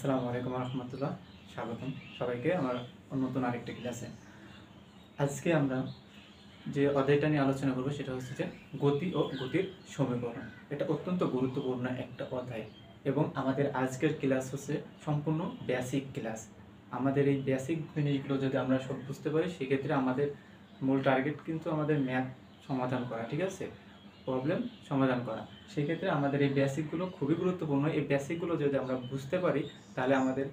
আসসালামু আলাইকুম রহমতুল্লাহ, স্বাগতম সবাইকে আমার নতুন আরেকটা ক্লাসে। আজকে আমরা যে অধ্যায়টা নিয়ে আলোচনা করবো সেটা হচ্ছে যে গতি ও গতির সমীকরণ। এটা অত্যন্ত গুরুত্বপূর্ণ একটা অধ্যায় এবং আমাদের আজকের ক্লাস হচ্ছে সম্পূর্ণ বেসিক ক্লাস। আমাদের এই বেসিক জিনিসগুলো যদি আমরা সব বুঝতে পারি সেক্ষেত্রে আমাদের মূল টার্গেট কিন্তু আমাদের ম্যাথ সমাধান করা, ঠিক আছে, প্রবলেম সমাধান করা। সেক্ষেত্রে আমাদের এই বেসিকগুলো খুবই গুরুত্বপূর্ণ। এই বেসিকগুলো যদি আমরা বুঝতে পারি তাহলে আমাদের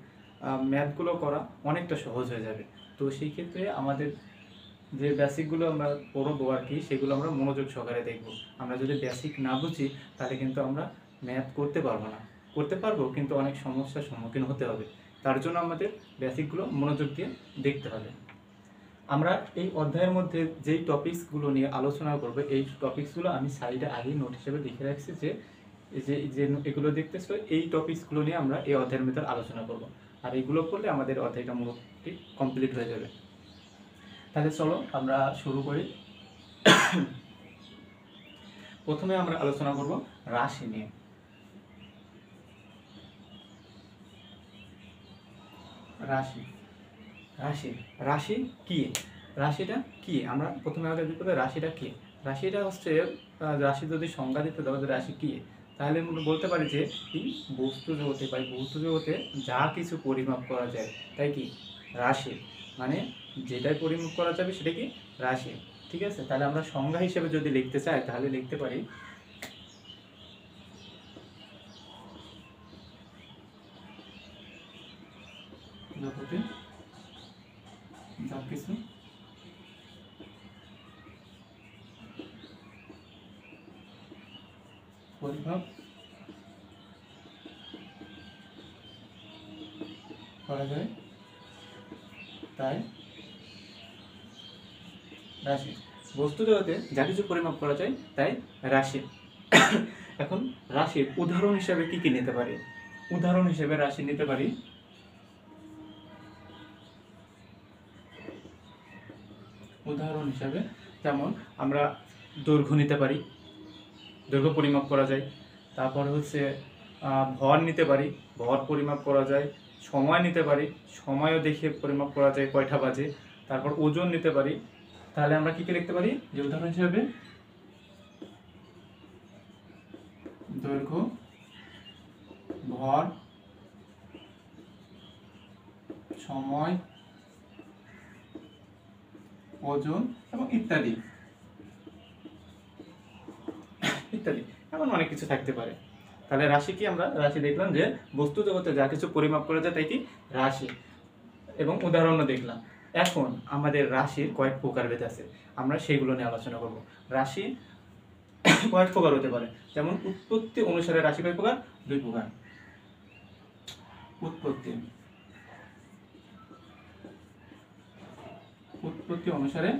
ম্যাথগুলো করা অনেকটা সহজ হয়ে যাবে। তো সেই ক্ষেত্রে আমাদের যে বেসিকগুলো আমরা পড়বো আর কি, সেগুলো আমরা মনোযোগ সহকারে দেখব। আমরা যদি বেসিক না বুঝি তাহলে কিন্তু আমরা ম্যাথ করতে পারবো না। করতে পারবো কিন্তু অনেক সমস্যার সম্মুখীন হতে হবে। তার জন্য আমাদের বেসিকগুলো মনোযোগ দিয়ে দেখতে হবে। আমরা এই অধ্যায়ের মধ্যে যেই টপিকসগুলো নিয়ে আলোচনা করব, এই টপিকসগুলো আমি সাইডে আগেই নোট হিসেবে লিখে রাখছি যে যে এগুলো দেখতেছো, এই টপিকসগুলো নিয়ে আমরা এই অধ্যায়ের মধ্যে আলোচনা করব। আর এগুলো করলে আমাদের অধ্যায়টা মোটামুটি কমপ্লিট হয়ে যাবে। তাহলে চলো আমরা শুরু করি। প্রথমে আমরা আলোচনা করব রাশি নিয়ে। রাশি রাশি রাশি কি? রাশিটা কি? আমরা প্রথমে আগে দেখতে হবে রাশিটা কি। রাশিটা হচ্ছে রাশি যদি সংজ্ঞা দিতে দেওয়া যে রাশি কি, তাহলে বলতে পারি যে এই বস্তু জগতে বা বস্তু জগতে যা কিছু পরিমাপ করা যায় তাই কি রাশি, মানে যেটাই পরিমাপ করা যাবে সেটা কি রাশি, ঠিক আছে। তাহলে আমরা সংজ্ঞা হিসেবে যদি লিখতে চাই তাহলে লিখতে পারি জগতে যা কিছু পরিমাপ করা যায় তাই রাশি। বস্তু জগতে যা কিছু পরিমাপ করা যায় তাই রাশি। এখন রাশির উদাহরণ হিসেবে কি কি নিতে পারি? উদাহরণ হিসেবে রাশি নিতে পারি উদাহরণ হিসাবে যেমন আমরা দৈর্ঘ্য নিতে পারি, দৈর্ঘ্য পরিমাপ করা যায়। তারপর হচ্ছে ভর নিতে পারি, ভর পরিমাপ করা যায়। সময় নিতে পারি, সময়ও দেখে পরিমাপ করা যায় কয়টা বাজে। তারপর ওজন নিতে পারি। তাহলে আমরা কি কি লিখতে পারি যে উদাহরণ হিসাবে দৈর্ঘ্য, ভর, সময়, ওজন এবং ইত্যাদি ইত্যাদি, এমন অনেক কিছু থাকতে পারে। তাহলে রাশি কি? আমরা রাশি দেখলাম যে বস্তু জগতে যা কিছু পরিমাপ করা যায় তাই কি রাশি, এবং উদাহরণও দেখলাম। এখন আমাদের রাশির কয়েক প্রকারভেদ আছে, আমরা সেগুলো নিয়ে আলোচনা করব। রাশি কয়েক প্রকার হতে পারে, যেমন উৎপত্তি অনুসারে রাশি কয়েক প্রকার? দুই প্রকার। উৎপত্তি অনুসারে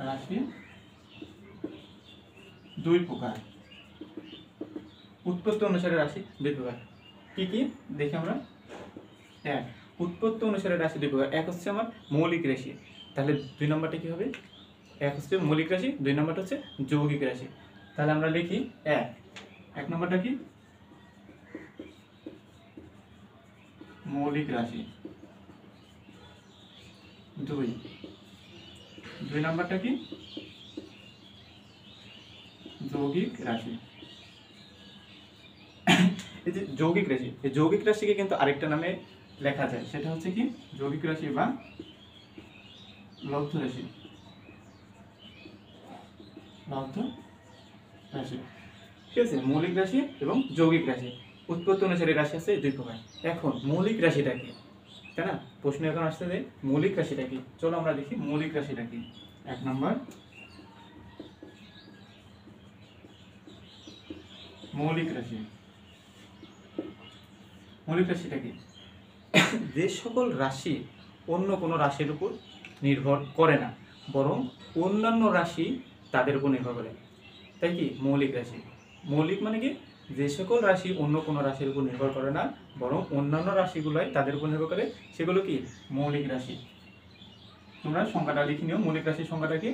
রাশি দুই প্রকার। উৎপত্তি অনুসারে রাশি দুই প্রকার কি কি দেখি আমরা। এক, উৎপত্তি অনুসারে রাশি দুই প্রকার। এক হচ্ছে আমার মৌলিক রাশি। তাহলে দুই নম্বরটা কি হবে? এক হচ্ছে মৌলিক রাশি, দুই নম্বরটা হচ্ছে যৌগিক রাশি। তাহলে আমরা লিখি এক নম্বরটা কি মৌলিক রাশি, দুই নম্বরটা কি যৌগিক রাশি। এই যে যৌগিক রাশি, এই যৌগিক রাশিকে কিন্তু আরেকটা নামে লেখা যায়, সেটা হচ্ছে কি যৌগিক রাশি বা লব্ধ রাশি। লব্ধ রাশি, ঠিক আছে। মৌলিক রাশি এবং যৌগিক রাশি, উৎপত্তি অনুসারে রাশি আছে দুই প্রকার। এখন মৌলিক রাশিটা কি, তাই না? প্রশ্ন এখন আসছে যে মৌলিক রাশিটা কি। চলো আমরা দেখি মৌলিক রাশিটা কি। এক নম্বর, মৌলিক রাশি। মৌলিক রাশিটা কি? যে সকল রাশি অন্য কোনো রাশির উপর নির্ভর করে না, বরং অন্যান্য রাশি তাদের উপর নির্ভর করে, তাই কি মৌলিক রাশি। মৌলিক মানে কি? যে সকল রাশি অন্য কোনো রাশির উপর নির্ভর করে না, বরং অন্যান্য রাশিগুলোই তাদের উপর নির্ভর করে, সেগুলো কি মৌলিক রাশি। তোমরা সংখ্যাটা লিখে নিও। মৌলিক রাশির সংখ্যাটা কি?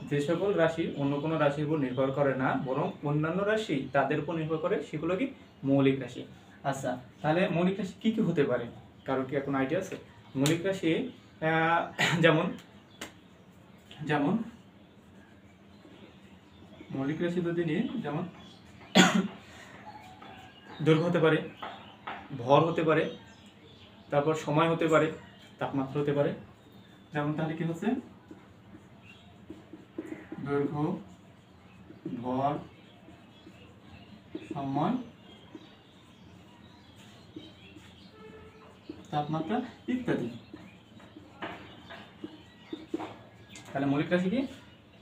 যে সকল রাশি অন্য কোনো রাশির উপর নির্ভর করে না বরং অন্যান্য রাশি তাদের উপর নির্ভর করে সেগুলো কি মৌলিক রাশি। আচ্ছা, তাহলে মৌলিক রাশি কি কি হতে পারে, কারোর কি এখন আইডিয়া আছে? মৌলিক রাশি যেমন যেমন মৌলিক রাশি যদি নিয়ে, যেমন দৈর্ঘ্য হতে পারে, ভর হতে পারে, তারপর সময় হতে পারে, তাপমাত্রা হতে পারে। যেমন তাহলে কি হচ্ছে, দৈর্ঘ্য, ভর, সময়, তাপমাত্রা ইত্যাদি। তাহলে মৌলিক রাশি কি,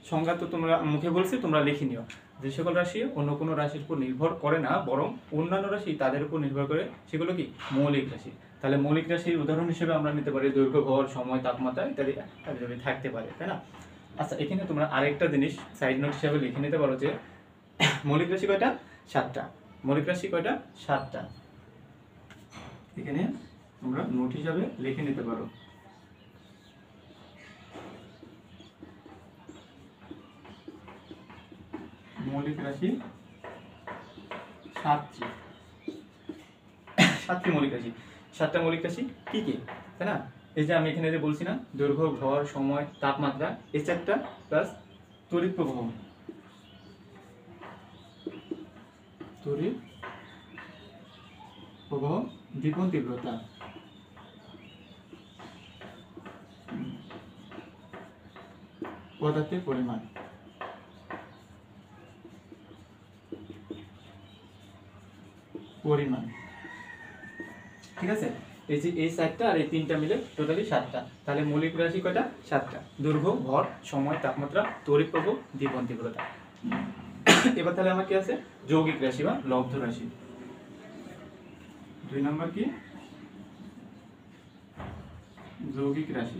সংজ্ঞা তো তোমরা মুখে বলছি, তোমরা লিখে নিও। যে সকল রাশি অন্য কোনো রাশির উপর নির্ভর করে না বরং অন্যান্য রাশি তাদের উপর নির্ভর করে সেগুলো কি মৌলিক রাশি। তাহলে মৌলিক রাশির উদাহরণ হিসেবে আমরা নিতে পারি দৈর্ঘ্য, ভর, সময়, তাপমাত্রা ইত্যাদি থাকতে পারে, তাই না? আচ্ছা, এখানে তোমরা আরেকটা জিনিস সাইড নোট হিসাবে লিখে নিতে পারো যে মৌলিক রাশি কয়টা? 7টা। মৌলিক রাশি কয়টা? 7টা। এখানে তোমরা নোট হিসাবে লিখে নিতে পারো। মৌলিক রাশি 7টি মৌলিক রাশি। 7টা মৌলিক রাশি কি কি, তাই না? এই যে আমি এখানে যে বলছি না, দৈর্ঘ্য, ভর, সময়, তাপমাত্রা, এই 4টা প্লাস তড়িৎ প্রবাহ, তড়িৎ প্রবাহ, দীপন তীব্রতা, পদার্থের পরিমাণ, ঠিক আছে? এই যে এই 4টা আর এই 3টা মিলে টোটালি 7টা। তাহলে মৌলিক রাশি কয়টা? 7টা। দৈর্ঘ্য, ভর, সময়, তাপমাত্রা, তড়িৎ প্রবাহ, দীপন তীব্রতা। এবার তাহলে আমার কি আছে? যৌগিক রাশি বা লব্ধ রাশি। 2 নম্বর কি? যৌগিক রাশি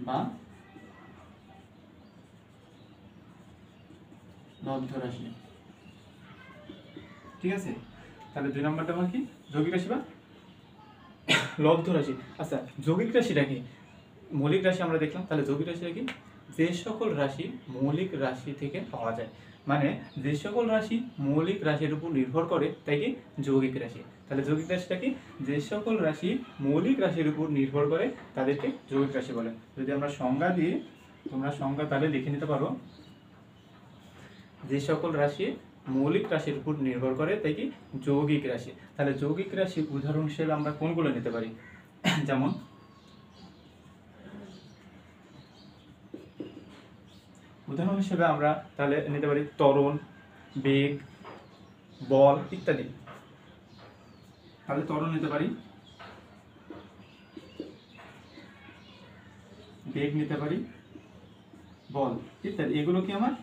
বা লব্ধ রাশি, ঠিক আছে? তাহলে 2 নম্বরটা আমার কি? যৌগিক রাশি বা লব্ধ রাশি। আচ্ছা, যৌগিক রাশিটা কি? মৌলিক রাশি আমরা দেখলাম, তাহলে যৌগিক রাশিটা কি? যে সকল রাশি মৌলিক রাশি থেকে পাওয়া যায়, মানে যে সকল রাশি মৌলিক রাশির উপর নির্ভর করে তাই কি যৌগিক রাশি। তাহলে যৌগিক রাশিটা কি? যে সকল রাশি মৌলিক রাশির উপর নির্ভর করে তাদেরকে যৌগিক রাশি বলে। যদি আমরা সংজ্ঞা দিই, তোমরা সংজ্ঞা তাহলে লিখে নিতে পারো। যে সকল রাশি মৌলিক রাশির উপর নির্ভর করে তাই কি যৌগিক রাশি। তাহলে যৌগিক রাশির উদাহরণ হিসেবে আমরা কোনগুলো নিতে পারি? যেমন উদাহরণ হিসেবে আমরা তাহলে নিতে পারি ত্বরণ, বেগ, বল ইত্যাদি। তাহলে ত্বরণ নিতে পারি, বেগ নিতে পারি, বল ইত্যাদি। এগুলো কি আমার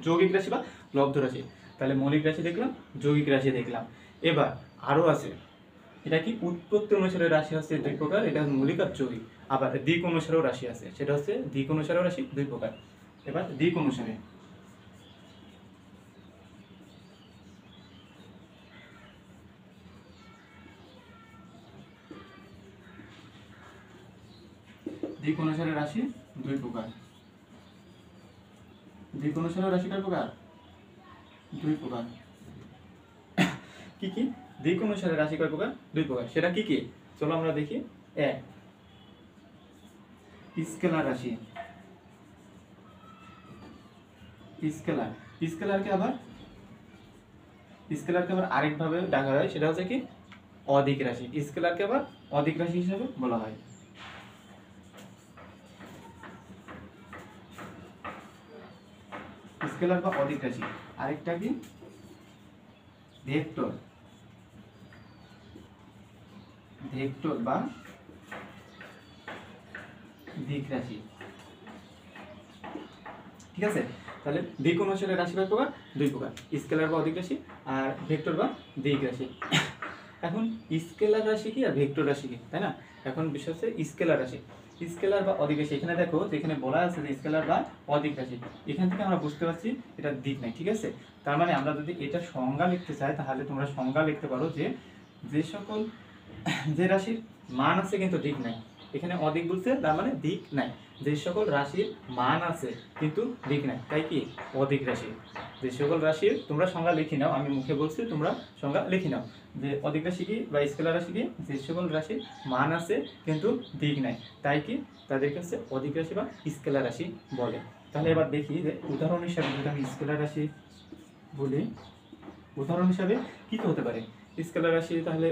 যৌগিক রাশি বা লব্ধ রাশি। তাহলে মৌলিক রাশি দেখলাম, যৌগিক রাশি দেখলাম। এবার আরো আছে, এটা কি উৎপত্তি অনুসারে রাশি হচ্ছে 2 প্রকার, এটা মৌলিক আর যৌগিক। আবার দিক অনুসারেও রাশি আছে, সেটা হচ্ছে দিক অনুসারেও রাশি 2 প্রকার। এবার দিক অনুসারে, দিক অনুসারে রাশি 2 প্রকার। দিক অনুসারে রাশি কয় প্রকার? 2 প্রকার। কি কি? দিক অনুসারে রাশি কয় প্রকার? 2 প্রকার। সেটা কি কি? চলো আমরা দেখি। 1 স্কেলার রাশি। স্কেলারকে আবার আরেক ভাবে ডাকা হয়, সেটা হচ্ছে কি অদিক রাশি। স্কেলারকে আবার অদিক রাশি হিসেবে বলা হয়। স্কেলার বা অদিক রাশি। আরেকটা কি ভেক্টর বা দিক রাশি, ঠিক আছে? তাহলে দিক অনুসারে রাশি কয় প্রকার? 2 প্রকার, স্কেলার বা অদিক রাশি আর ভেক্টর বা দিক রাশি। এখন স্কেলার রাশি কি আর ভেক্টর রাশি কি, তাই না? এখন বিষয় হচ্ছে স্কেলার রাশি, স্কেলার বা অদিক রাশি। এখানে দেখো যেখানে বলা আছে যে স্কেলার বা অদিক রাশি, এখান থেকে আমরা বুঝতে পারছি এটা দিক নাই, ঠিক আছে? তার মানে আমরা যদি এটা সংজ্ঞা লিখতে চাই তাহলে তোমরা সংজ্ঞা লিখতে পারো যে যে সকল যে রাশির মান আছে কিন্তু দিক নাই, এখানে অদিক বলছে তার মানে দিক নাই। যে সকল রাশির মান আছে কিন্তু দিক নাই, তাই কি অদিক রাশি। যে সকল রাশির তোমরা সংজ্ঞা লিখে নাও, আমি মুখে বলছি তোমরা সংজ্ঞা লিখে নাও যে অদিক রাশি কি বা স্কেলার রাশি কি, যে সকল রাশির মান আছে কিন্তু দিক নাই, তাই কি তাদেরকে হচ্ছে অদিক রাশি বা স্কেলার রাশি বলে। তাহলে এবার দেখি যে উদাহরণ হিসাবে যদি আমি স্কেলার রাশি বলি, উদাহরণ হিসাবে কি হতে পারে স্কেলার রাশি, তাহলে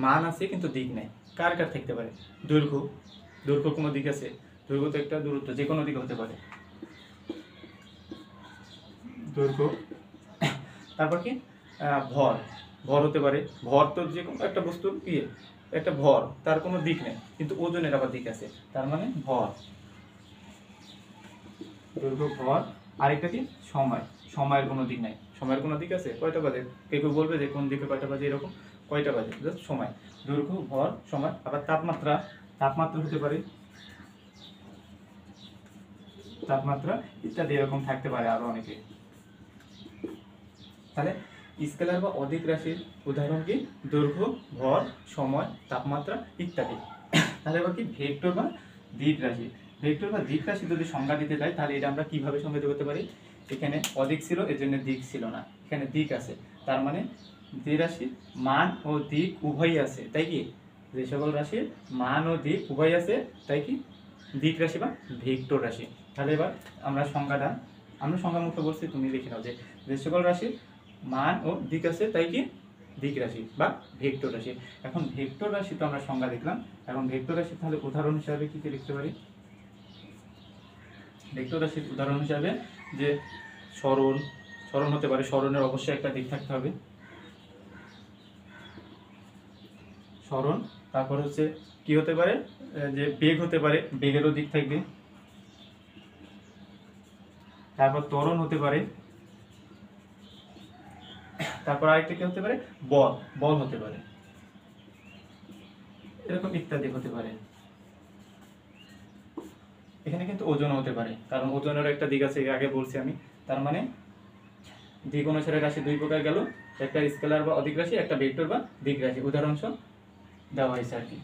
মান আছে কিন্তু দিক নাই, কার কার থাকতে পারে, দৈর্ঘ্য, দৈর্ঘ্য কোনো দিক আছে, দৈর্ঘ্য তো একটা দূরত্ব, যে কোনো দিকে হতে পারে দৈর্ঘ্য। তারপর কি ভর, ভর হতে পারে, ভর তো যে কোনো একটা বস্তুর কি একটা ভর, তার কোনো দিক নেই কিন্তু ওজনের আবার দিক আছে, তার মানে ভর, দৈর্ঘ্য ভর। আরেকটা কি সময়, সময়ের কোনো দিক নাই, সময়ের কোনো দিক আছে, কয়টা বাজে, কেউ কেউ বলবে যে কোন দিকে কয়টা বাজে, এরকম কয়টা বাজে, জাস্ট সময়, দৈর্ঘ্য ভর সময়। আবার তাপমাত্রা, তাপমাত্রা হতে পারে, তাপমাত্রা ইত্যাদি এরকম থাকতে পারে আরো অনেকে। তাহলে স্কেলার বা অদিক রাশির উদাহরণ কি দৈর্ঘ্য ভর সময় তাপমাত্রা ইত্যাদি। তাহলে এবার কি ভেক্টর বা দিক রাশি, ভেক্টর বা দিক রাশি যদি সংজ্ঞা দিতে চাই তাহলে এটা আমরা কিভাবে সংজ্ঞায়িত করতে পারি, এখানে অদিক ছিল এর জন্য দিক ছিল না, এখানে দিক আছে, তার মানে যে রাশির মান ও দিক উভয়ই আছে, তাই কি যে সকল রাশির মান ও দিক উভয় আছে, তাই কি দিক রাশি বা ভেক্টর রাশি। তাহলে এবার আমরা সংজ্ঞাটা, আমরা সংজ্ঞা মুখে বলছি, তুমি লিখে নাও যে সকল রাশির মান ও দিক আছে তাই কি দিক রাশি বা ভেক্টর রাশি। এখন ভেক্টর রাশি তো আমরা সংজ্ঞা দেখলাম, এখন ভেক্টর রাশি তাহলে উদাহরণ হিসাবে কি কি লিখতে পারি, ভেক্টর রাশির উদাহরণ হিসাবে যে সরণ, সরণ হতে পারে, সরণের অবশ্যই একটা দিক থাকতে হবে, সরণ। তারপর হচ্ছে কি হতে পারে, যে বেগ হতে পারে, বেগেরও দিক থাকবে। তারপর ত্বরণ হতে পারে, তারপর আরেকটা কি হতে পারে, বল, বল হতে পারে, এরকম ইত্যাদি হতে পারে। এখানে কিন্তু ওজন হতে পারে, কারণ ওজনের একটা দিক আছে, আগে বলছি আমি। তার মানে দিক অনুসারে রাশি দুই প্রকার গেল, একটা স্কেলার বা অদিক রাশি, একটা ভেক্টর বা দিক রাশি, উদাহরণ সহ দেওয়া হয়েছে আর কি।